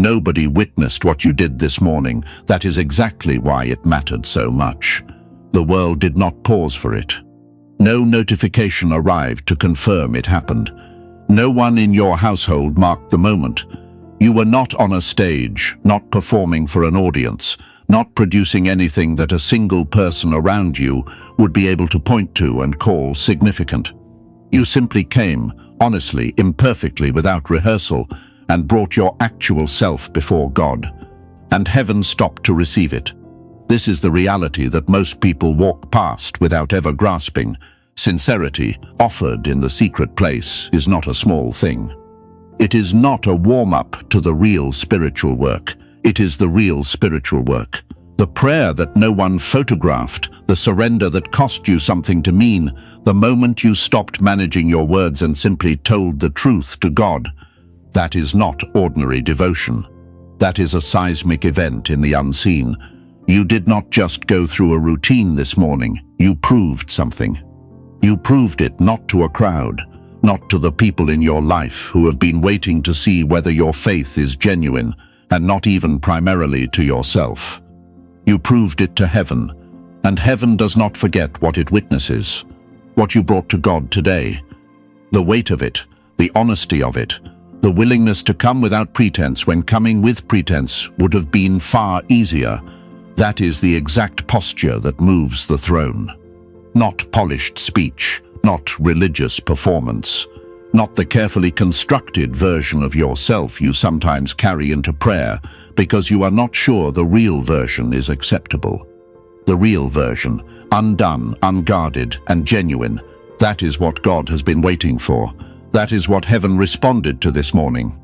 Nobody witnessed what you did this morning. That is exactly why it mattered so much. The world did not pause for it. No notification arrived to confirm it happened. No one in your household marked the moment. You were not on a stage, not performing for an audience, not producing anything that a single person around you would be able to point to and call significant. You simply came, honestly, imperfectly, without rehearsal, and brought your actual self before God. And heaven stopped to receive it. This is the reality that most people walk past without ever grasping. Sincerity, offered in the secret place, is not a small thing. It is not a warm-up to the real spiritual work. It is the real spiritual work. The prayer that no one photographed, the surrender that cost you something to mean, the moment you stopped managing your words and simply told the truth to God. That is not ordinary devotion. That is a seismic event in the unseen. You did not just go through a routine this morning. You proved something. You proved it not to a crowd, not to the people in your life who have been waiting to see whether your faith is genuine, and not even primarily to yourself. You proved it to heaven, and heaven does not forget what it witnesses. What you brought to God today. The weight of it, the honesty of it, the willingness to come without pretense when coming with pretense would have been far easier. That is the exact posture that moves the throne. Not polished speech, not religious performance, not the carefully constructed version of yourself you sometimes carry into prayer because you are not sure the real version is acceptable. The real version, undone, unguarded, and genuine, that is what God has been waiting for. That is what heaven responded to this morning.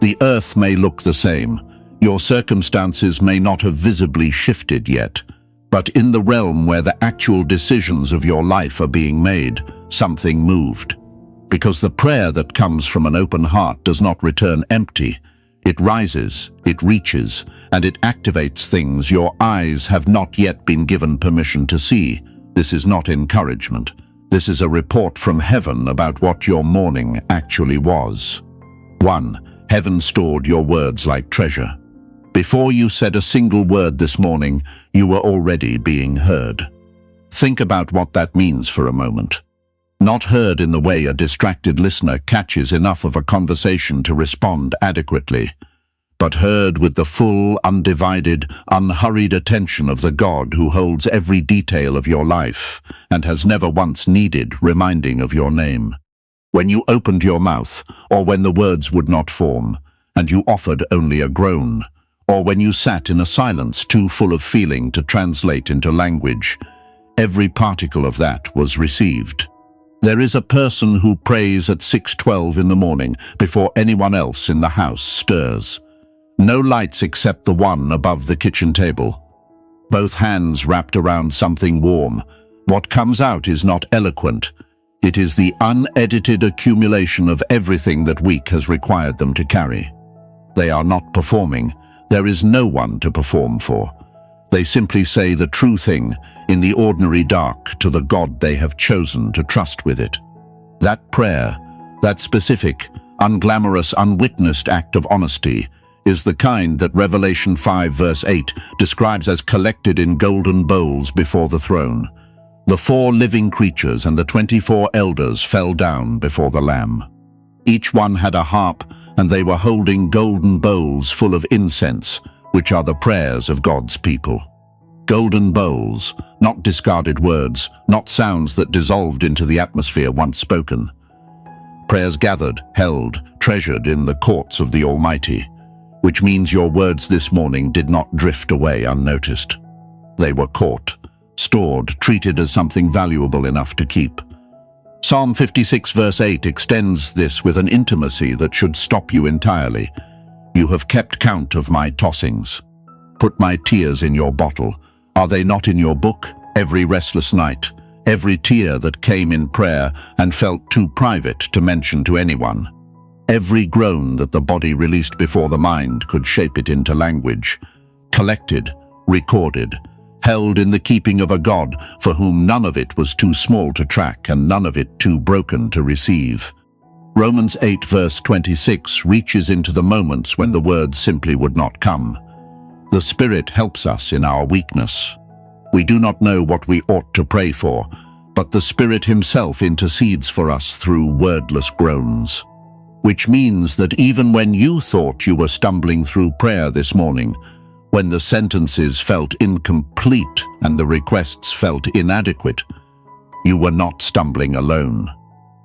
The earth may look the same. Your circumstances may not have visibly shifted yet, but in the realm where the actual decisions of your life are being made, something moved. Because the prayer that comes from an open heart does not return empty. It rises, it reaches, and it activates things your eyes have not yet been given permission to see. This is not encouragement. This is a report from heaven about what your morning actually was. 1. Heaven stored your words like treasure. Before you said a single word this morning, you were already being heard. Think about what that means for a moment. Not heard in the way a distracted listener catches enough of a conversation to respond adequately, but heard with the full, undivided, unhurried attention of the God who holds every detail of your life and has never once needed reminding of your name. When you opened your mouth, or when the words would not form, and you offered only a groan, or when you sat in a silence too full of feeling to translate into language, every particle of that was received. There is a person who prays at 6:12 in the morning before anyone else in the house stirs. No lights except the one above the kitchen table. Both hands wrapped around something warm. What comes out is not eloquent. It is the unedited accumulation of everything that week has required them to carry. They are not performing. There is no one to perform for. They simply say the true thing in the ordinary dark to the God they have chosen to trust with it. That prayer, that specific, unglamorous, unwitnessed act of honesty, is the kind that Revelation 5 verse 8 describes as collected in golden bowls before the throne. The 4 living creatures and the 24 elders fell down before the Lamb. Each one had a harp, and they were holding golden bowls full of incense, which are the prayers of God's people. Golden bowls, not discarded words, not sounds that dissolved into the atmosphere once spoken. Prayers gathered, held, treasured in the courts of the Almighty, which means your words this morning did not drift away unnoticed. They were caught, stored, treated as something valuable enough to keep. Psalm 56 verse 8 extends this with an intimacy that should stop you entirely. You have kept count of my tossings. Put my tears in your bottle. Are they not in your book? Every restless night, every tear that came in prayer and felt too private to mention to anyone. Every groan that the body released before the mind could shape it into language. Collected, recorded, held in the keeping of a God for whom none of it was too small to track and none of it too broken to receive. Romans 8 verse 26 reaches into the moments when the words simply would not come. The Spirit helps us in our weakness. We do not know what we ought to pray for, but the Spirit Himself intercedes for us through wordless groans. Which means that even when you thought you were stumbling through prayer this morning, when the sentences felt incomplete and the requests felt inadequate, you were not stumbling alone.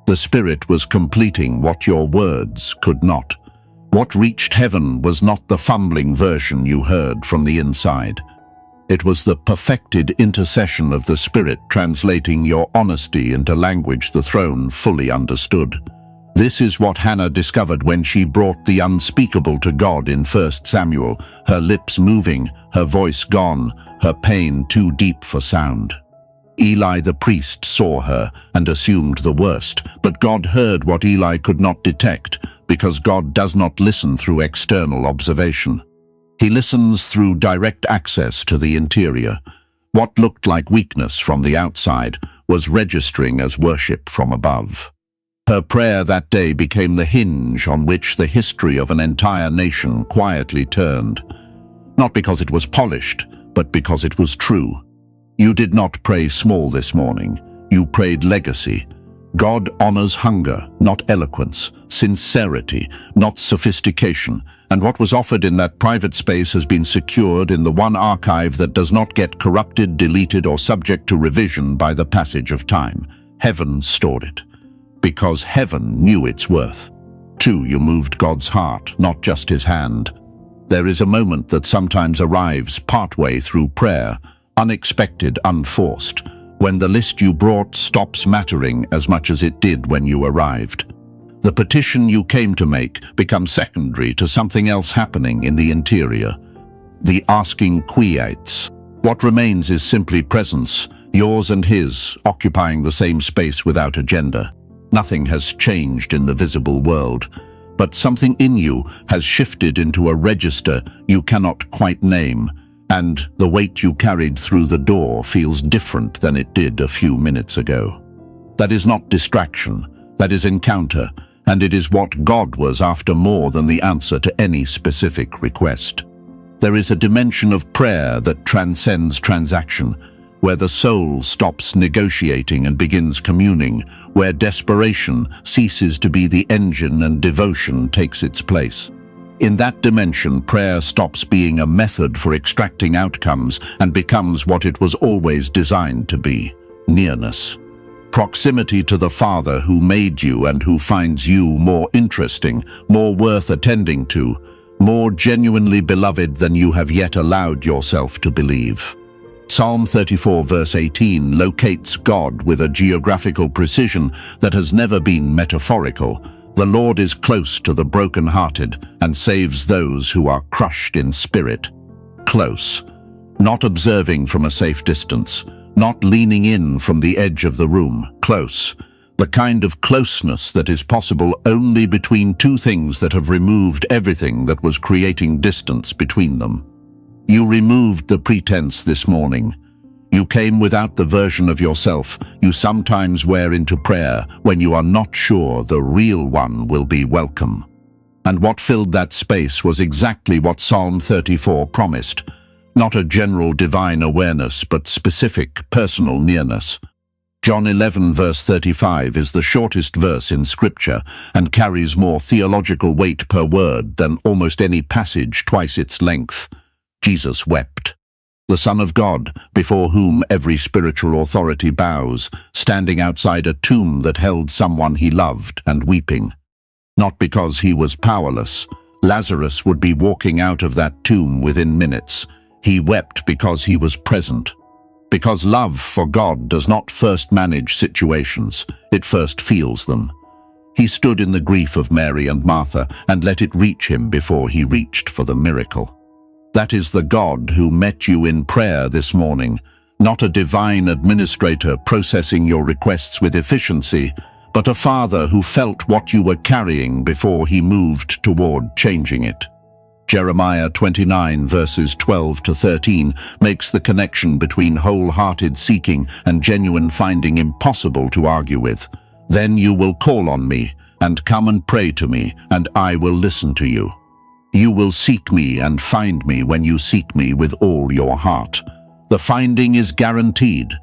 The Spirit was completing what your words could not. What reached heaven was not the fumbling version you heard from the inside. It was the perfected intercession of the Spirit translating your honesty into language the throne fully understood. This is what Hannah discovered when she brought the unspeakable to God in 1 Samuel, her lips moving, her voice gone, her pain too deep for sound. Eli the priest saw her and assumed the worst, but God heard what Eli could not detect, because God does not listen through external observation. He listens through direct access to the interior. What looked like weakness from the outside was registering as worship from above. Her prayer that day became the hinge on which the history of an entire nation quietly turned. Not because it was polished, but because it was true. You did not pray small this morning. You prayed legacy. God honors hunger, not eloquence, sincerity, not sophistication, and what was offered in that private space has been secured in the one archive that does not get corrupted, deleted, or subject to revision by the passage of time. Heaven stored it, because heaven knew its worth. 2. You moved God's heart, not just His hand. There is a moment that sometimes arrives partway through prayer, unexpected, unforced, when the list you brought stops mattering as much as it did when you arrived. The petition you came to make becomes secondary to something else happening in the interior. The asking quietes. What remains is simply presence, yours and His, occupying the same space without agenda. Nothing has changed in the visible world, but something in you has shifted into a register you cannot quite name, and the weight you carried through the door feels different than it did a few minutes ago. That is not distraction, that is encounter, and it is what God was after more than the answer to any specific request. There is a dimension of prayer that transcends transaction, where the soul stops negotiating and begins communing, where desperation ceases to be the engine and devotion takes its place. In that dimension, prayer stops being a method for extracting outcomes and becomes what it was always designed to be: nearness. Proximity to the Father who made you and who finds you more interesting, more worth attending to, more genuinely beloved than you have yet allowed yourself to believe. Psalm 34 verse 18 locates God with a geographical precision that has never been metaphorical. The Lord is close to the brokenhearted and saves those who are crushed in spirit. Close. Not observing from a safe distance, not leaning in from the edge of the room. Close. The kind of closeness that is possible only between two things that have removed everything that was creating distance between them. You removed the pretense this morning. You came without the version of yourself you sometimes wear into prayer when you are not sure the real one will be welcome. And what filled that space was exactly what Psalm 34 promised. Not a general divine awareness, but specific personal nearness. John 11 verse 35 is the shortest verse in Scripture and carries more theological weight per word than almost any passage twice its length. Jesus wept. The Son of God, before whom every spiritual authority bows, standing outside a tomb that held someone he loved and weeping. Not because he was powerless. Lazarus would be walking out of that tomb within minutes. He wept because he was present. Because love for God does not first manage situations, it first feels them. He stood in the grief of Mary and Martha and let it reach him before he reached for the miracle. That is the God who met you in prayer this morning, not a divine administrator processing your requests with efficiency, but a Father who felt what you were carrying before he moved toward changing it. Jeremiah 29 verses 12 to 13 makes the connection between wholehearted seeking and genuine finding impossible to argue with. Then you will call on me, and come and pray to me, and I will listen to you. You will seek me and find me when you seek me with all your heart. The finding is guaranteed,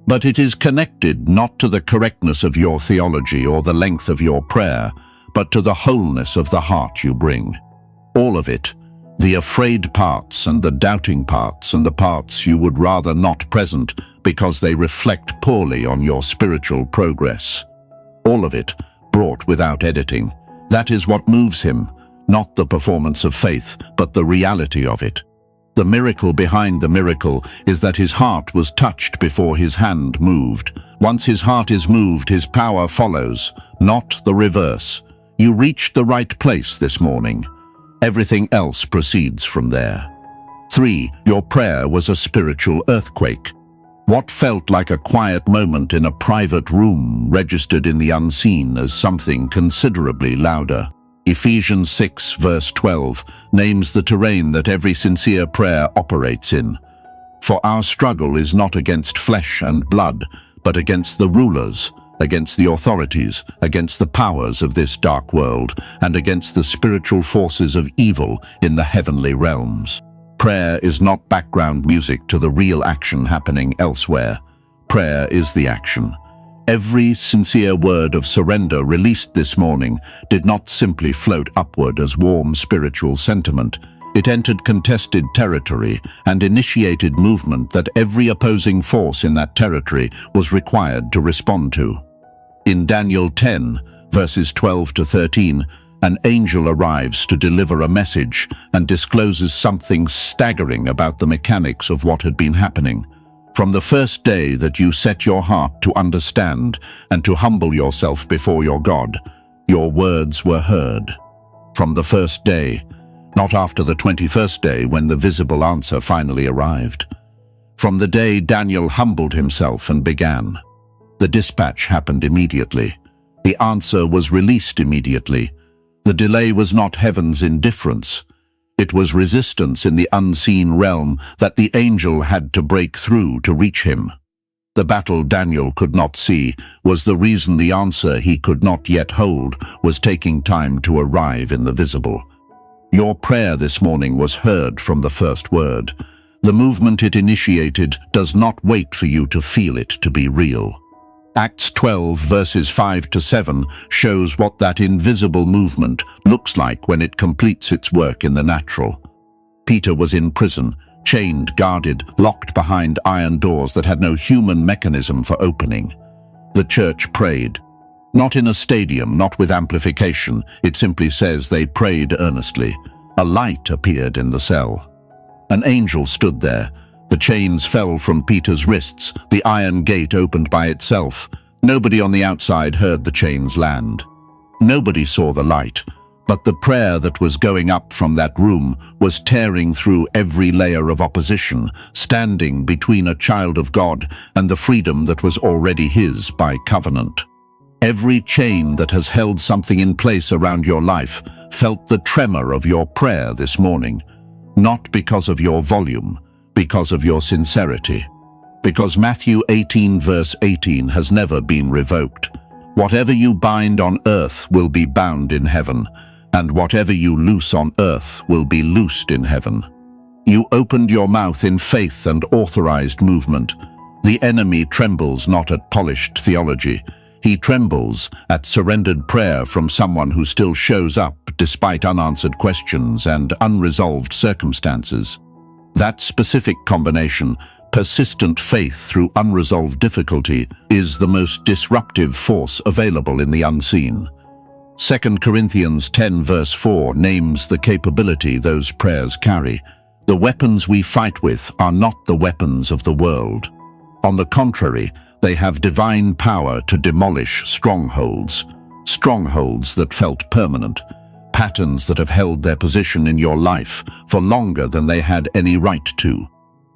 but it is connected not to the correctness of your theology or the length of your prayer, but to the wholeness of the heart you bring. All of it, the afraid parts and the doubting parts and the parts you would rather not present because they reflect poorly on your spiritual progress. All of it, brought without editing. That is what moves him, not the performance of faith, but the reality of it. The miracle behind the miracle is that his heart was touched before his hand moved. Once his heart is moved, his power follows, not the reverse. You reached the right place this morning. Everything else proceeds from there. 3. Your prayer was a spiritual earthquake. What felt like a quiet moment in a private room registered in the unseen as something considerably louder. Ephesians 6 verse 12 names the terrain that every sincere prayer operates in. For our struggle is not against flesh and blood, but against the rulers, against the authorities, against the powers of this dark world, and against the spiritual forces of evil in the heavenly realms. Prayer is not background music to the real action happening elsewhere. Prayer is the action. Every sincere word of surrender released this morning did not simply float upward as warm spiritual sentiment. It entered contested territory and initiated movement that every opposing force in that territory was required to respond to. In Daniel 10, verses 12 to 13, an angel arrives to deliver a message and discloses something staggering about the mechanics of what had been happening. From the first day that you set your heart to understand and to humble yourself before your God, your words were heard. From the first day, not after the 21st day when the visible answer finally arrived. From the day Daniel humbled himself and began. The dispatch happened immediately. The answer was released immediately. The delay was not heaven's indifference. It was resistance in the unseen realm that the angel had to break through to reach him. The battle Daniel could not see was the reason the answer he could not yet hold was taking time to arrive in the visible. Your prayer this morning was heard from the first word. The movement it initiated does not wait for you to feel it to be real. Acts 12 verses 5 to 7 shows what that invisible movement looks like when it completes its work in the natural. Peter was in prison, chained, guarded, locked behind iron doors that had no human mechanism for opening. The church prayed. Not in a stadium, not with amplification. It simply says they prayed earnestly. A light appeared in the cell. An angel stood there. The chains fell from Peter's wrists. The iron gate opened by itself. Nobody on the outside heard the chains land. Nobody saw the light, but the prayer that was going up from that room was tearing through every layer of opposition, standing between a child of God and the freedom that was already his by covenant. Every chain that has held something in place around your life felt the tremor of your prayer this morning, not because of your volume, because of your sincerity. Because Matthew 18 verse 18 has never been revoked. Whatever you bind on earth will be bound in heaven, and whatever you loose on earth will be loosed in heaven. You opened your mouth in faith and authorized movement. The enemy trembles not at polished theology. He trembles at surrendered prayer from someone who still shows up despite unanswered questions and unresolved circumstances. That specific combination, persistent faith through unresolved difficulty, is the most disruptive force available in the unseen. 2 Corinthians 10 verse 4 names the capability those prayers carry. The weapons we fight with are not the weapons of the world. On the contrary, they have divine power to demolish strongholds that felt permanent, patterns that have held their position in your life for longer than they had any right to,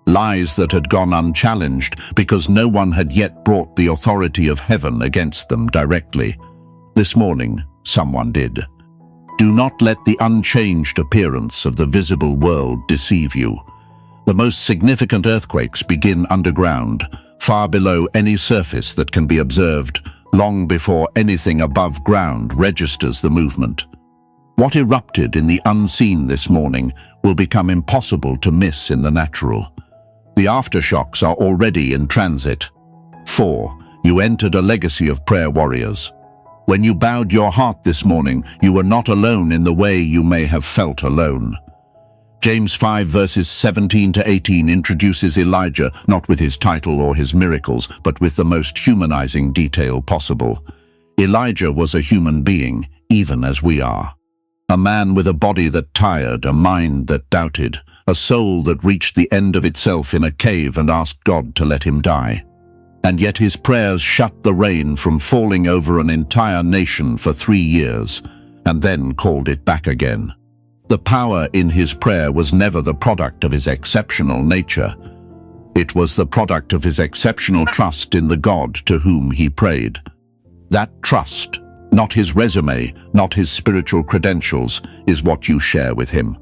lies that had gone unchallenged because no one had yet brought the authority of heaven against them directly. This morning, someone did. Do not let the unchanged appearance of the visible world deceive you. The most significant earthquakes begin underground, far below any surface that can be observed long before anything above ground registers the movement. What erupted in the unseen this morning will become impossible to miss in the natural. The aftershocks are already in transit. 4. You entered a legacy of prayer warriors. When you bowed your heart this morning, you were not alone in the way you may have felt alone. James 5 verses 17 to 18 introduces Elijah not with his title or his miracles, but with the most humanizing detail possible. Elijah was a human being, even as we are. A man with a body that tired, a mind that doubted, a soul that reached the end of itself in a cave and asked God to let him die. And yet his prayers shut the rain from falling over an entire nation for 3 years, and then called it back again. The power in his prayer was never the product of his exceptional nature. It was the product of his exceptional trust in the God to whom he prayed. That trust, not his resume, not his spiritual credentials, is what you share with him.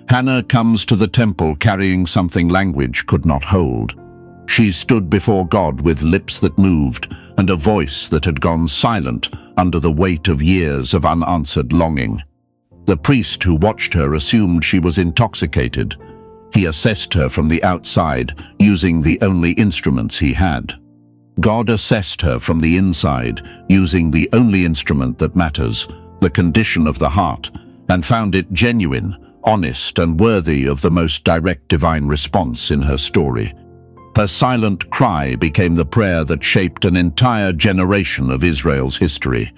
Hannah comes to the temple carrying something language could not hold. She stood before God with lips that moved and a voice that had gone silent under the weight of years of unanswered longing. The priest who watched her assumed she was intoxicated. He assessed her from the outside, using the only instruments he had. God assessed her from the inside, using the only instrument that matters, the condition of the heart, and found it genuine, honest, and worthy of the most direct divine response in her story. Her silent cry became the prayer that shaped an entire generation of Israel's history.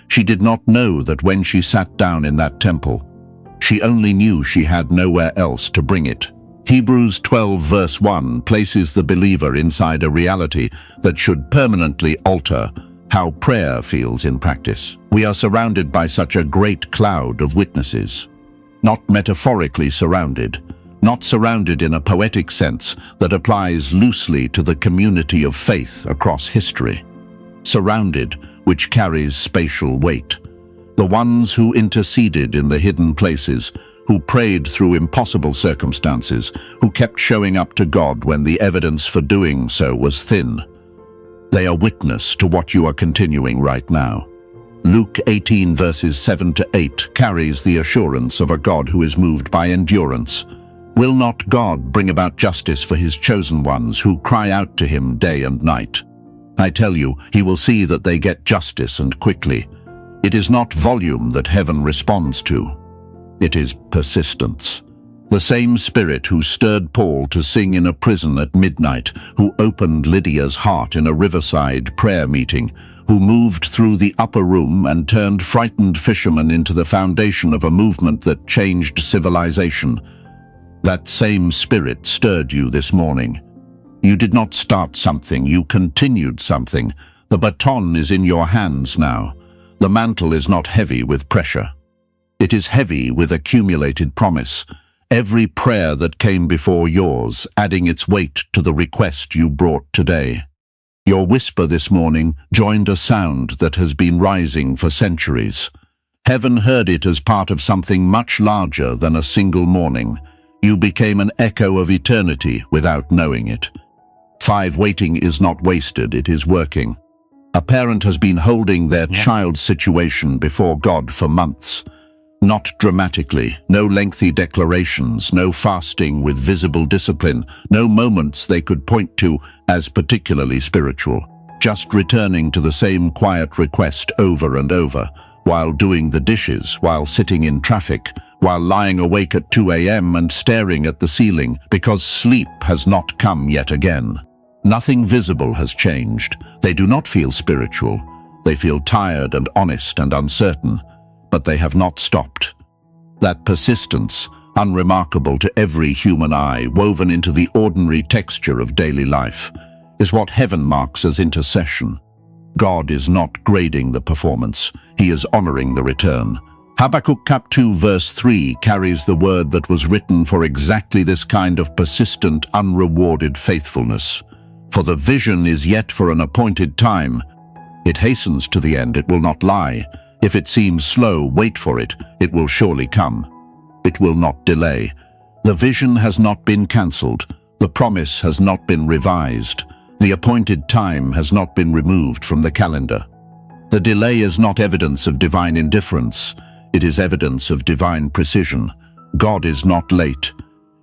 She did not know that when she sat down in that temple, she only knew she had nowhere else to bring it. Hebrews 12 verse 1 places the believer inside a reality that should permanently alter how prayer feels in practice. We are surrounded by such a great cloud of witnesses. Not metaphorically surrounded, not surrounded in a poetic sense that applies loosely to the community of faith across history. Surrounded, which carries spatial weight. The ones who interceded in the hidden places, who prayed through impossible circumstances, who kept showing up to God when the evidence for doing so was thin. They are witness to what you are continuing right now. Luke 18 verses 7 to 8 carries the assurance of a God who is moved by endurance. Will not God bring about justice for his chosen ones who cry out to him day and night? I tell you, he will see that they get justice, and quickly. It is not volume that heaven responds to. It is persistence. The same Spirit who stirred Paul to sing in a prison at midnight, who opened Lydia's heart in a riverside prayer meeting, who moved through the upper room and turned frightened fishermen into the foundation of a movement that changed civilization. That same Spirit stirred you this morning. You did not start something, you continued something. The baton is in your hands now. The mantle is not heavy with pressure. It is heavy with accumulated promise. Every prayer that came before yours, adding its weight to the request you brought today. Your whisper this morning joined a sound that has been rising for centuries. Heaven heard it as part of something much larger than a single morning. You became an echo of eternity without knowing it. 5. Waiting is not wasted, it is working. A parent has been holding their child's situation before God for months. Not dramatically, no lengthy declarations, no fasting with visible discipline, no moments they could point to as particularly spiritual. Just returning to the same quiet request over and over, while doing the dishes, while sitting in traffic, while lying awake at 2 a.m. and staring at the ceiling because sleep has not come yet again. Nothing visible has changed. They do not feel spiritual. They feel tired and honest and uncertain, but they have not stopped. That persistence, unremarkable to every human eye, woven into the ordinary texture of daily life, is what heaven marks as intercession. God is not grading the performance. He is honoring the return. Habakkuk 2 verse 3 carries the word that was written for exactly this kind of persistent, unrewarded faithfulness. For the vision is yet for an appointed time. It hastens to the end, it will not lie. If it seems slow, wait for it, it will surely come. It will not delay. The vision has not been cancelled. The promise has not been revised. The appointed time has not been removed from the calendar. The delay is not evidence of divine indifference. It is evidence of divine precision. God is not late.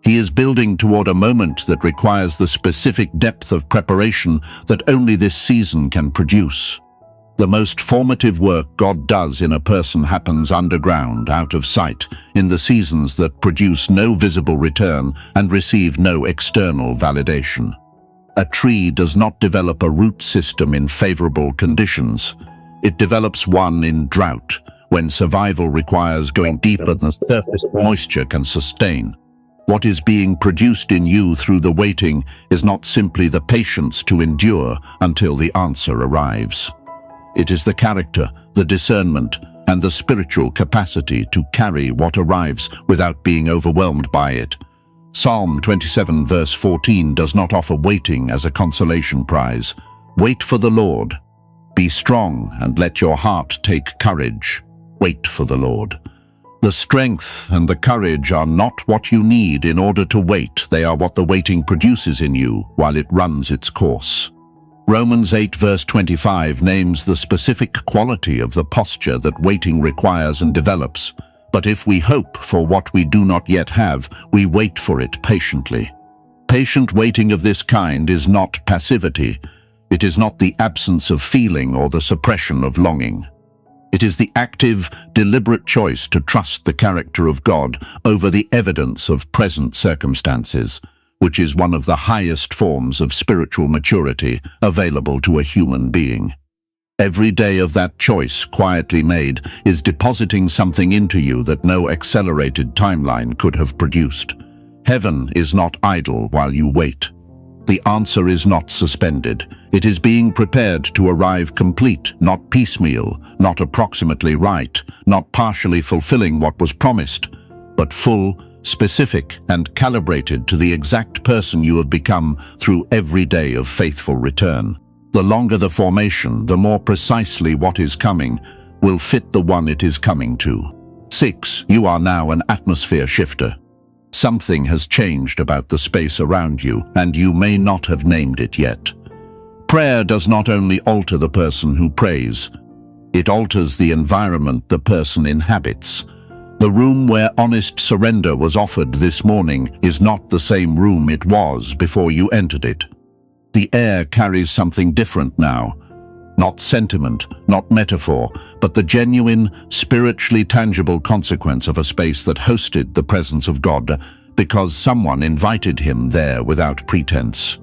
He is building toward a moment that requires the specific depth of preparation that only this season can produce. The most formative work God does in a person happens underground, out of sight, in the seasons that produce no visible return and receive no external validation. A tree does not develop a root system in favorable conditions. It develops one in drought, when survival requires going deeper than the surface moisture can sustain. What is being produced in you through the waiting is not simply the patience to endure until the answer arrives. It is the character, the discernment, and the spiritual capacity to carry what arrives without being overwhelmed by it. Psalm 27 verse 14 does not offer waiting as a consolation prize. Wait for the Lord. Be strong and let your heart take courage. Wait for the Lord. The strength and the courage are not what you need in order to wait. They are what the waiting produces in you while it runs its course. Romans 8 verse 25 names the specific quality of the posture that waiting requires and develops. But if we hope for what we do not yet have, we wait for it patiently. Patient waiting of this kind is not passivity. It is not the absence of feeling or the suppression of longing. It is the active, deliberate choice to trust the character of God over the evidence of present circumstances, which is one of the highest forms of spiritual maturity available to a human being. Every day of that choice, quietly made, is depositing something into you that no accelerated timeline could have produced. Heaven is not idle while you wait. The answer is not suspended. It is being prepared to arrive complete, not piecemeal, not approximately right, not partially fulfilling what was promised, but full, specific, and calibrated to the exact person you have become through every day of faithful return. The longer the formation, the more precisely what is coming will fit the one it is coming to. 6. You are now an atmosphere shifter. Something has changed about the space around you, and you may not have named it yet. Prayer does not only alter the person who prays, it alters the environment the person inhabits. The room where honest surrender was offered this morning is not the same room it was before you entered it. The air carries something different now. Not sentiment, not metaphor, but the genuine, spiritually tangible consequence of a space that hosted the presence of God because someone invited him there without pretense.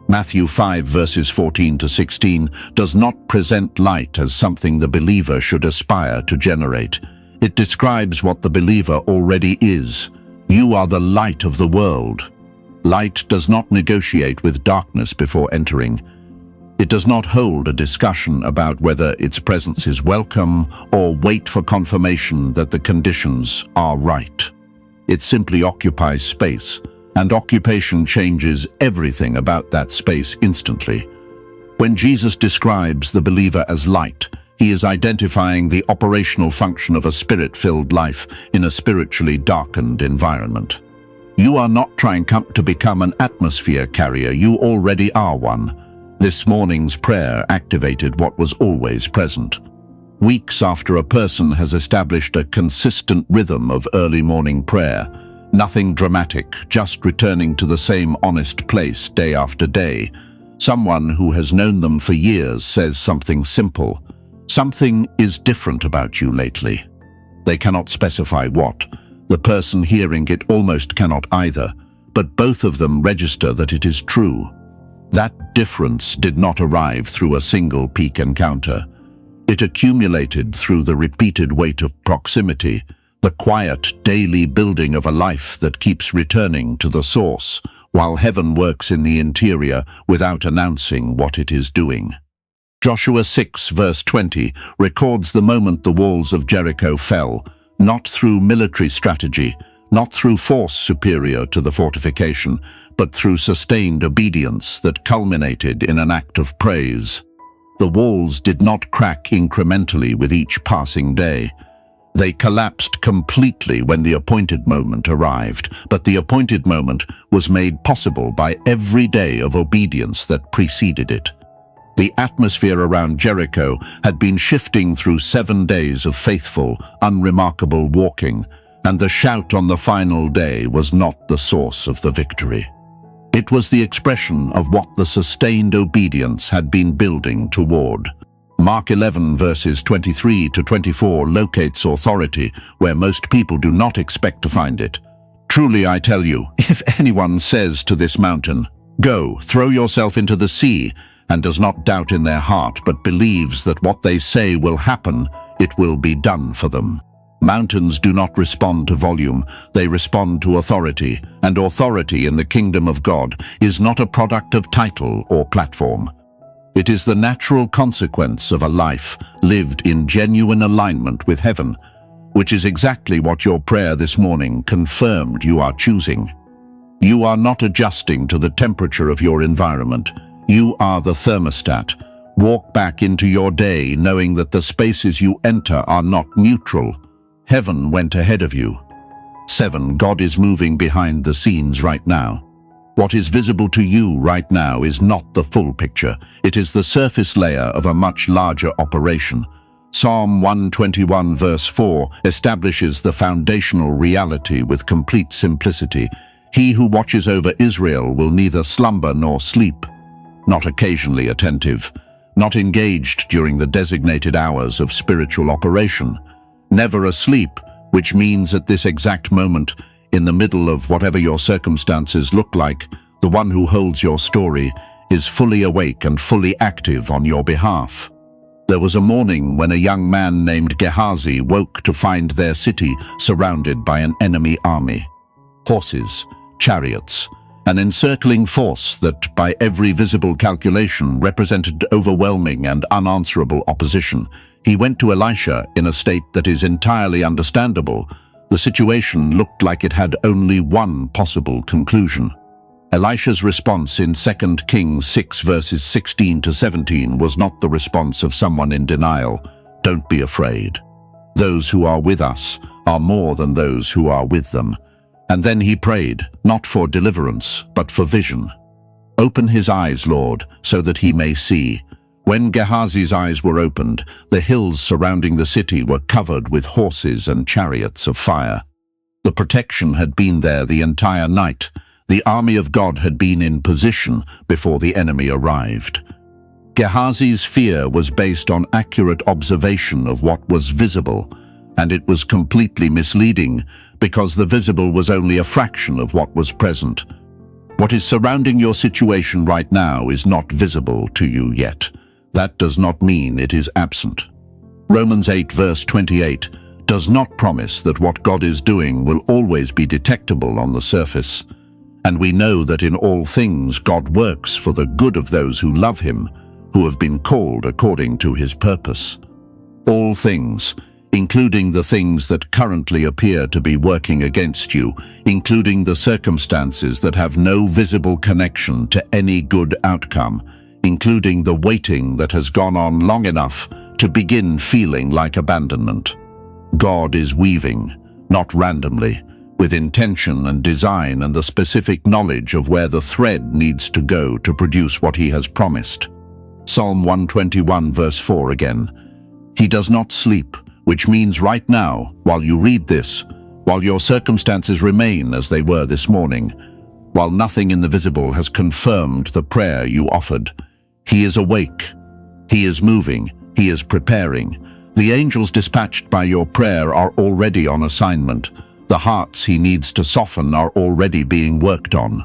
Matthew 5 verses 14 to 16 does not present light as something the believer should aspire to generate. It describes what the believer already is. You are the light of the world. Light does not negotiate with darkness before entering. It does not hold a discussion about whether its presence is welcome or wait for confirmation that the conditions are right. It simply occupies space, and occupation changes everything about that space instantly. When Jesus describes the believer as light, he is identifying the operational function of a spirit-filled life in a spiritually darkened environment. You are not trying to become an atmosphere carrier, you already are one. This morning's prayer activated what was always present. Weeks after a person has established a consistent rhythm of early morning prayer, nothing dramatic, just returning to the same honest place day after day, someone who has known them for years says something simple. Something is different about you lately. They cannot specify what. The person hearing it almost cannot either, but both of them register that it is true. That difference did not arrive through a single peak encounter. It accumulated through the repeated weight of proximity, the quiet daily building of a life that keeps returning to the source, while heaven works in the interior without announcing what it is doing. Joshua 6 verse 20 records the moment the walls of Jericho fell, not through military strategy, not through force superior to the fortification, but through sustained obedience that culminated in an act of praise. The walls did not crack incrementally with each passing day. They collapsed completely when the appointed moment arrived, but the appointed moment was made possible by every day of obedience that preceded it. The atmosphere around Jericho had been shifting through 7 days of faithful, unremarkable walking, and the shout on the final day was not the source of the victory. It was the expression of what the sustained obedience had been building toward. Mark 11 verses 23 to 24 locates authority where most people do not expect to find it. Truly I tell you, if anyone says to this mountain, "Go, throw yourself into the sea," and does not doubt in their heart but believes that what they say will happen, it will be done for them. Mountains do not respond to volume, they respond to authority, and authority in the kingdom of God is not a product of title or platform. It is the natural consequence of a life lived in genuine alignment with heaven, which is exactly what your prayer this morning confirmed you are choosing. You are not adjusting to the temperature of your environment. You are the thermostat. Walk back into your day knowing that the spaces you enter are not neutral. Heaven went ahead of you. 7. God is moving behind the scenes right now. What is visible to you right now is not the full picture. It is the surface layer of a much larger operation. Psalm 121 verse 4 establishes the foundational reality with complete simplicity. He who watches over Israel will neither slumber nor sleep. Not occasionally attentive, not engaged during the designated hours of spiritual operation. Never asleep, which means at this exact moment, in the middle of whatever your circumstances look like, the one who holds your story is fully awake and fully active on your behalf. There was a morning when a young man named Gehazi woke to find their city surrounded by an enemy army. Horses, chariots, an encircling force that, by every visible calculation, represented overwhelming and unanswerable opposition. He went to Elisha in a state that is entirely understandable. The situation looked like it had only one possible conclusion. Elisha's response in 2 Kings 6 verses 16 to 17 was not the response of someone in denial. Don't be afraid. Those who are with us are more than those who are with them. And then he prayed, not for deliverance, but for vision. Open his eyes, Lord, so that he may see. When Gehazi's eyes were opened, the hills surrounding the city were covered with horses and chariots of fire. The protection had been there the entire night. The army of God had been in position before the enemy arrived. Gehazi's fear was based on accurate observation of what was visible, and it was completely misleading because the visible was only a fraction of what was present. What is surrounding your situation right now is not visible to you yet. That does not mean it is absent. Romans 8 verse 28 does not promise that what God is doing will always be detectable on the surface. And we know that in all things God works for the good of those who love him, who have been called according to his purpose. All things, including the things that currently appear to be working against you, including the circumstances that have no visible connection to any good outcome, including the waiting that has gone on long enough to begin feeling like abandonment. God is weaving, not randomly, with intention and design and the specific knowledge of where the thread needs to go to produce what he has promised. Psalm 121 verse 4 again. He does not sleep, which means right now, while you read this, while your circumstances remain as they were this morning, while nothing in the visible has confirmed the prayer you offered, he is awake, he is moving, he is preparing. The angels dispatched by your prayer are already on assignment. The hearts he needs to soften are already being worked on.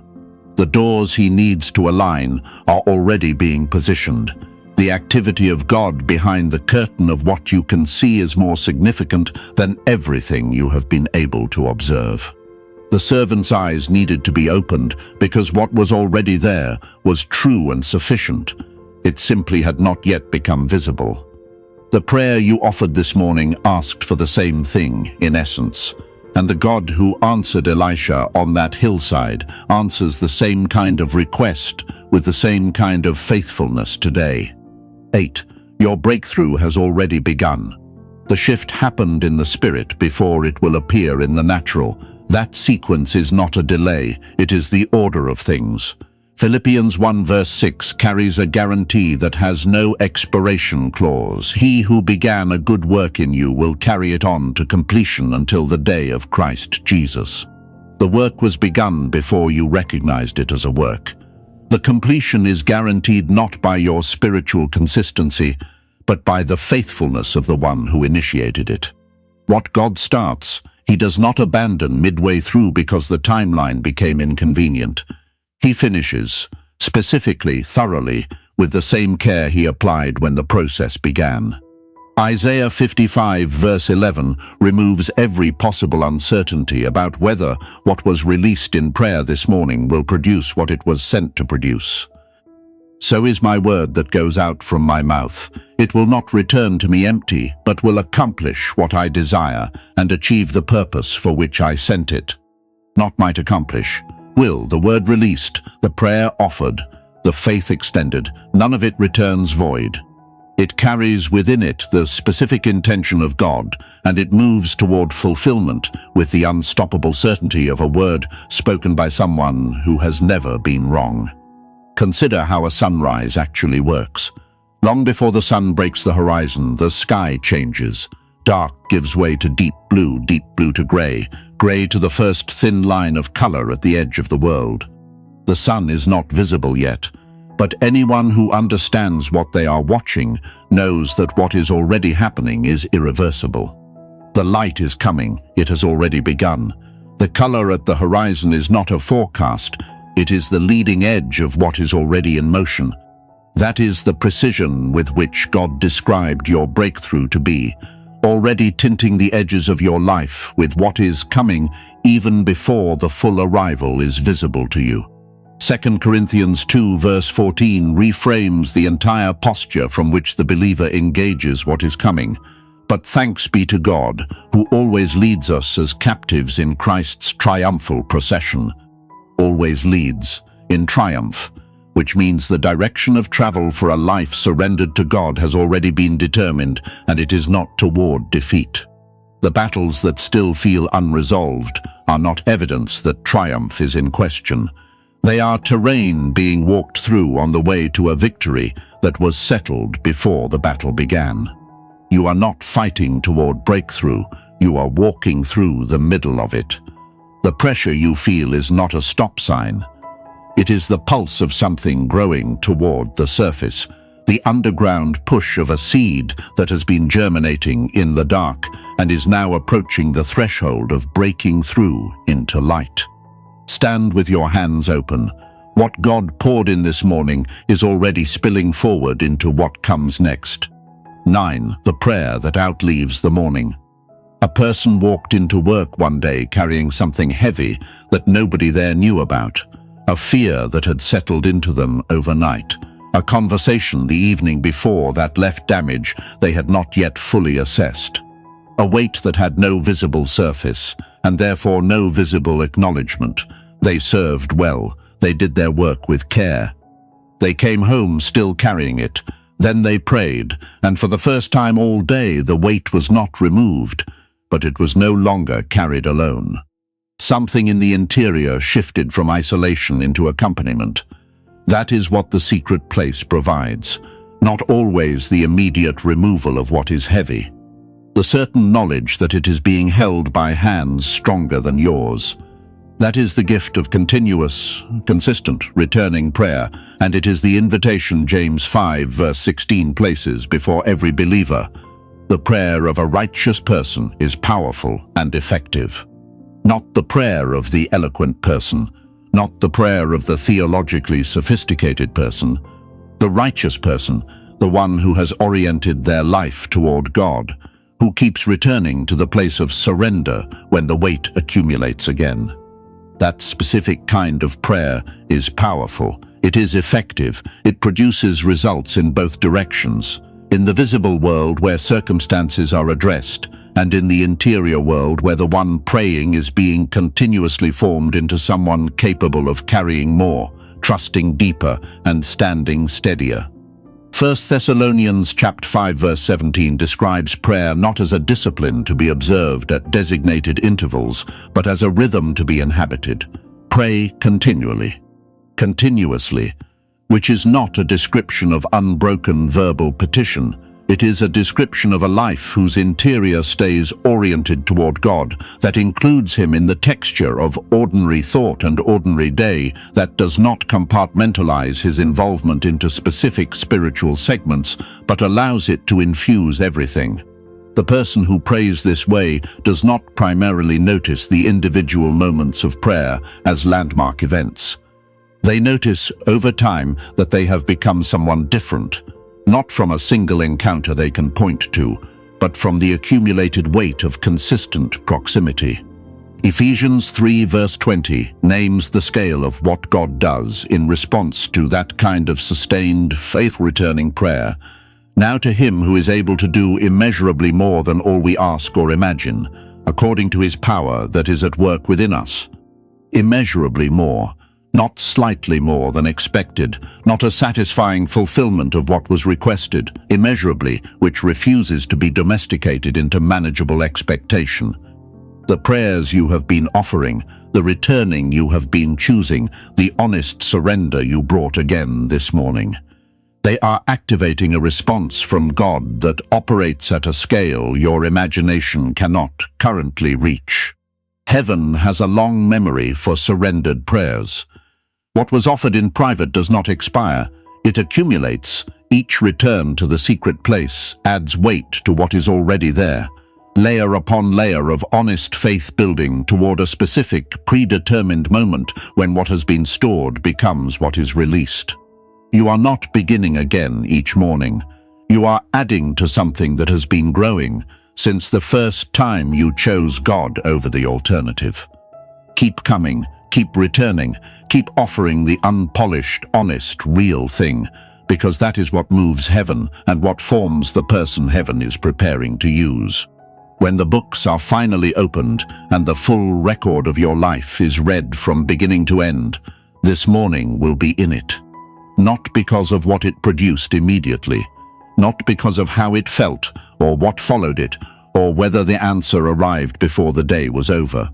The doors he needs to align are already being positioned. The activity of God behind the curtain of what you can see is more significant than everything you have been able to observe. The servant's eyes needed to be opened because what was already there was true and sufficient. It simply had not yet become visible. The prayer you offered this morning asked for the same thing, in essence. And the God who answered Elisha on that hillside answers the same kind of request with the same kind of faithfulness today. 8. Your breakthrough has already begun. The shift happened in the spirit before it will appear in the natural. That sequence is not a delay, it is the order of things. Philippians 1 verse 6 carries a guarantee that has no expiration clause. He who began a good work in you will carry it on to completion until the day of Christ Jesus. The work was begun before you recognized it as a work. The completion is guaranteed not by your spiritual consistency, but by the faithfulness of the one who initiated it. What God starts, He does not abandon midway through because the timeline became inconvenient. He finishes, specifically, thoroughly, with the same care He applied when the process began. Isaiah 55 verse 11 removes every possible uncertainty about whether what was released in prayer this morning will produce what it was sent to produce. So is my word that goes out from my mouth. It will not return to me empty, but will accomplish what I desire and achieve the purpose for which I sent it. Not might accomplish. Will, the word released, the prayer offered, the faith extended, none of it returns void. It carries within it the specific intention of God, and it moves toward fulfillment with the unstoppable certainty of a word spoken by someone who has never been wrong. Consider how a sunrise actually works. Long before the sun breaks the horizon, the sky changes. Dark gives way to deep blue to gray, gray to the first thin line of color at the edge of the world. The sun is not visible yet, but anyone who understands what they are watching knows that what is already happening is irreversible. The light is coming, it has already begun. The color at the horizon is not a forecast, it is the leading edge of what is already in motion. That is the precision with which God described your breakthrough to be, already tinting the edges of your life with what is coming even before the full arrival is visible to you. 2 Corinthians 2 verse 14 reframes the entire posture from which the believer engages what is coming. But thanks be to God, who always leads us as captives in Christ's triumphal procession. Always leads in triumph, which means the direction of travel for a life surrendered to God has already been determined, and it is not toward defeat. The battles that still feel unresolved are not evidence that triumph is in question. They are terrain being walked through on the way to a victory that was settled before the battle began. You are not fighting toward breakthrough, you are walking through the middle of it. The pressure you feel is not a stop sign. It is the pulse of something growing toward the surface, the underground push of a seed that has been germinating in the dark and is now approaching the threshold of breaking through into light. Stand with your hands open. What God poured in this morning is already spilling forward into what comes next. 9. The prayer that outlives the morning. A person walked into work one day carrying something heavy that nobody there knew about. A fear that had settled into them overnight. A conversation the evening before that left damage they had not yet fully assessed. A weight that had no visible surface, and therefore no visible acknowledgement. They served well. They did their work with care. They came home still carrying it. Then they prayed, and for the first time all day the weight was not removed, but it was no longer carried alone. Something in the interior shifted from isolation into accompaniment. That is what the secret place provides. Not always the immediate removal of what is heavy. The certain knowledge that it is being held by hands stronger than yours. That is the gift of continuous, consistent, returning prayer, and it is the invitation James 5 verse 16 places before every believer. The prayer of a righteous person is powerful and effective. Not the prayer of the eloquent person, not the prayer of the theologically sophisticated person. The righteous person, the one who has oriented their life toward God, who keeps returning to the place of surrender when the weight accumulates again. That specific kind of prayer is powerful, it is effective, it produces results in both directions. In the visible world where circumstances are addressed, and in the interior world where the one praying is being continuously formed into someone capable of carrying more, trusting deeper, and standing steadier. 1 Thessalonians chapter 5 verse 17 describes prayer not as a discipline to be observed at designated intervals, but as a rhythm to be inhabited. Pray continually. continuously, which is not a description of unbroken verbal petition. It is a description of a life whose interior stays oriented toward God, that includes Him in the texture of ordinary thought and ordinary day, that does not compartmentalize His involvement into specific spiritual segments, but allows it to infuse everything. The person who prays this way does not primarily notice the individual moments of prayer as landmark events. They notice over time that they have become someone different, not from a single encounter they can point to, but from the accumulated weight of consistent proximity. Ephesians 3 verse 20 names the scale of what God does in response to that kind of sustained, faith-returning prayer. Now to Him who is able to do immeasurably more than all we ask or imagine, according to His power that is at work within us. Immeasurably more. Not slightly more than expected, not a satisfying fulfillment of what was requested, immeasurably, which refuses to be domesticated into manageable expectation. The prayers you have been offering, the returning you have been choosing, the honest surrender you brought again this morning. They are activating a response from God that operates at a scale your imagination cannot currently reach. Heaven has a long memory for surrendered prayers. What was offered in private does not expire. It accumulates. Each return to the secret place adds weight to what is already there. Layer upon layer of honest faith building toward a specific, predetermined moment when what has been stored becomes what is released. You are not beginning again each morning. You are adding to something that has been growing since the first time you chose God over the alternative. Keep coming. Keep returning, keep offering the unpolished, honest, real thing, because that is what moves heaven and what forms the person heaven is preparing to use. When the books are finally opened and the full record of your life is read from beginning to end, this morning will be in it. Not because of what it produced immediately, not because of how it felt or what followed it, or whether the answer arrived before the day was over.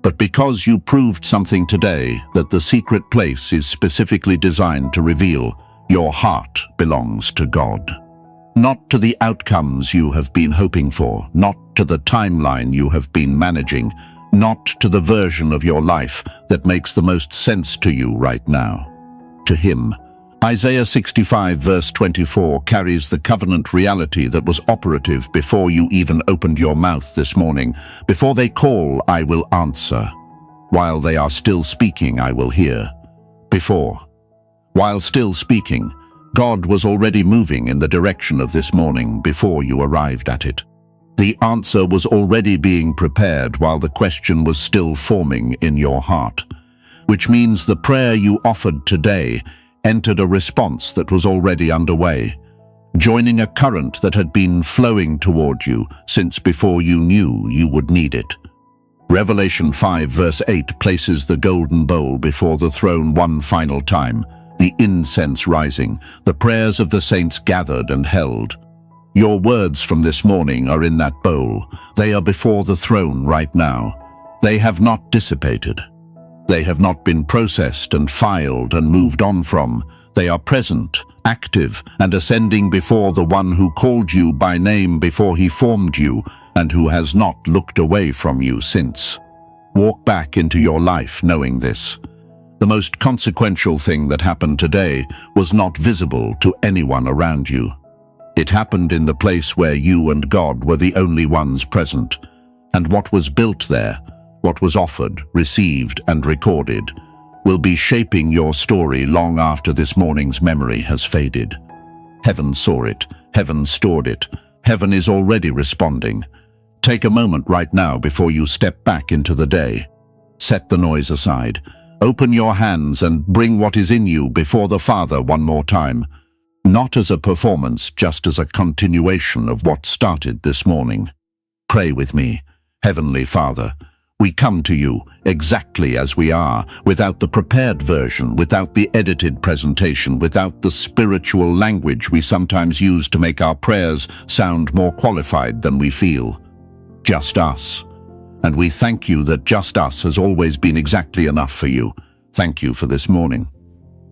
But because you proved something today that the secret place is specifically designed to reveal, your heart belongs to God. Not to the outcomes you have been hoping for, not to the timeline you have been managing, not to the version of your life that makes the most sense to you right now. To Him. Isaiah 65 verse 24 carries the covenant reality that was operative before you even opened your mouth this morning. Before they call, I will answer. While they are still speaking, I will hear. Before. While still speaking, God was already moving in the direction of this morning before you arrived at it. The answer was already being prepared while the question was still forming in your heart. Which means the prayer you offered today entered a response that was already underway, joining a current that had been flowing toward you since before you knew you would need it. Revelation 5 verse 8 places the golden bowl before the throne one final time, the incense rising, the prayers of the saints gathered and held. Your words from this morning are in that bowl. They are before the throne right now. They have not dissipated. They have not been processed and filed and moved on from. They are present, active, and ascending before the one who called you by name before He formed you and who has not looked away from you since. Walk back into your life knowing this. The most consequential thing that happened today was not visible to anyone around you. It happened in the place where you and God were the only ones present, and what was built there, what was offered, received, and recorded, will be shaping your story long after this morning's memory has faded. Heaven saw it. Heaven stored it. Heaven is already responding. Take a moment right now before you step back into the day. Set the noise aside. Open your hands and bring what is in you before the Father one more time. Not as a performance, just as a continuation of what started this morning. Pray with me. Heavenly Father, we come to you exactly as we are, without the prepared version, without the edited presentation, without the spiritual language we sometimes use to make our prayers sound more qualified than we feel. Just us. And we thank you that just us has always been exactly enough for you. Thank you for this morning.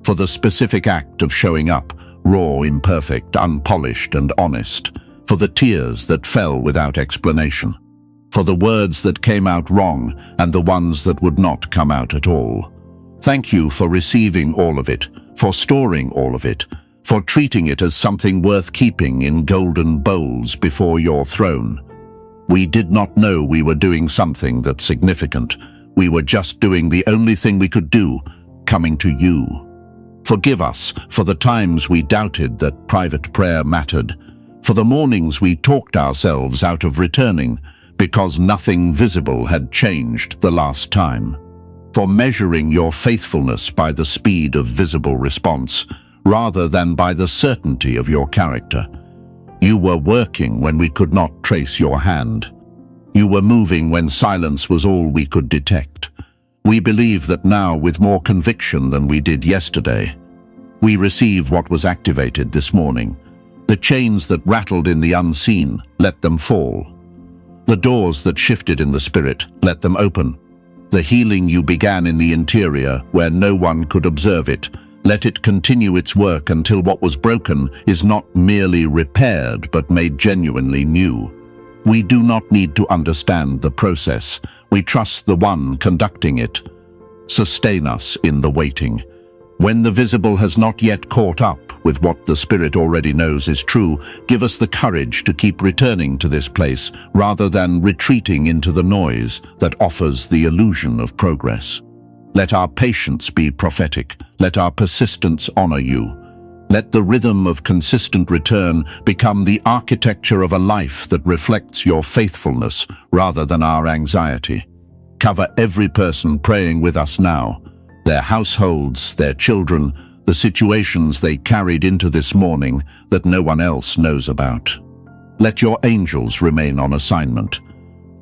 for the specific act of showing up, raw, imperfect, unpolished, and honest, for the tears that fell without explanation, for the words that came out wrong and the ones that would not come out at all. Thank you for receiving all of it, for storing all of it, for treating it as something worth keeping in golden bowls before your throne. We did not know we were doing something that's significant. We were just doing the only thing we could do, coming to you. Forgive us for the times we doubted that private prayer mattered, for the mornings we talked ourselves out of returning because nothing visible had changed the last time, for measuring your faithfulness by the speed of visible response rather than by the certainty of your character. You were working when we could not trace your hand. You were moving when silence was all we could detect. We believe that now with more conviction than we did yesterday. We receive what was activated this morning. The chains that rattled in the unseen, let them fall. The doors that shifted in the spirit, let them open. The healing you began in the interior, where no one could observe it, let it continue its work until what was broken is not merely repaired but made genuinely new. We do not need to understand the process. We trust the one conducting it. Sustain us in the waiting. When the visible has not yet caught up with what the Spirit already knows is true, give us the courage to keep returning to this place rather than retreating into the noise that offers the illusion of progress. Let our patience be prophetic. Let our persistence honor you. Let the rhythm of consistent return become the architecture of a life that reflects your faithfulness rather than our anxiety. Cover every person praying with us now, their households, their children, the situations they carried into this morning that no one else knows about. Let your angels remain on assignment.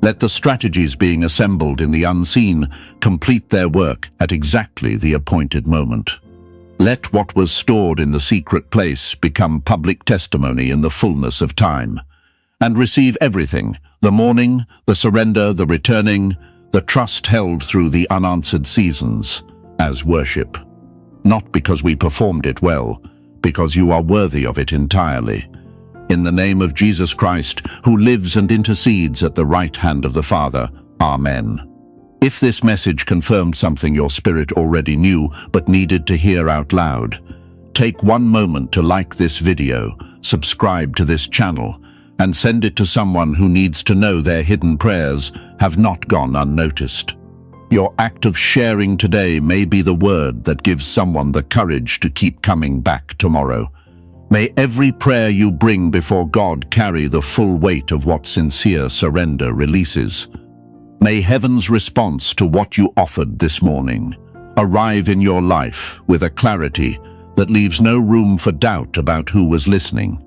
Let the strategies being assembled in the unseen complete their work at exactly the appointed moment. Let what was stored in the secret place become public testimony in the fullness of time. And receive everything, the mourning, the surrender, the returning, the trust held through the unanswered seasons, as worship. Not because we performed it well, because you are worthy of it entirely. In the name of Jesus Christ, who lives and intercedes at the right hand of the Father. Amen. If this message confirmed something your spirit already knew but needed to hear out loud, take one moment to like this video, subscribe to this channel, and send it to someone who needs to know their hidden prayers have not gone unnoticed. Your act of sharing today may be the word that gives someone the courage to keep coming back tomorrow. May every prayer you bring before God carry the full weight of what sincere surrender releases. May heaven's response to what you offered this morning arrive in your life with a clarity that leaves no room for doubt about who was listening.